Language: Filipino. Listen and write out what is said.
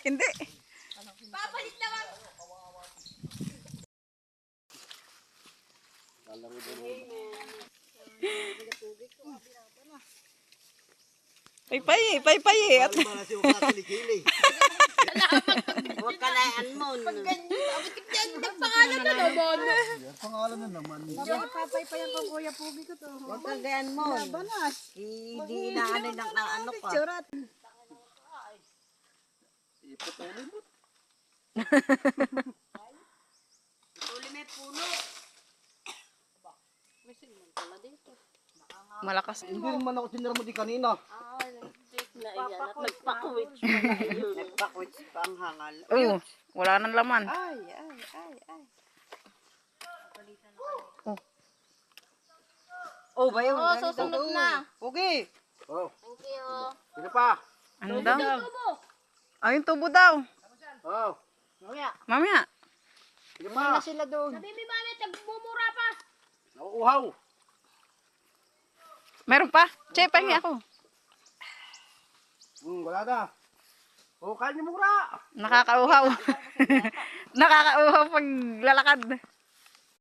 Hindi. Papalit naman. Paypay, paypay. At Huwag ka layaan mo. Pag ganyan, abot yan. Nagpangalan na naman. Pangalan na naman. Papaypayan ko Kuya Pugi ko to. Huwag ka layaan mo. Banas. Hindi inaano ng ano ka. Surat. Uli may puno. malakas. Hindi rin man ako tinira mo di kanina. Nagpakwits pa ang hangal. Oo, wala nang laman. Ay. Oh, ba yun? Oh, susunod na. Pugi. Oh. Thank you. Sino pa? Ano daw? Ay, yung tubo daw. Oh. Mamaya. Sino pa? Sila doon. Sabi mi mami, tagmumura pa. Nauuhaw. Meron pa? Che, pahingi ako. Wala na. Oh, kain niyo mura. Nakakauhaw. Nakakauhaw pag lalakad.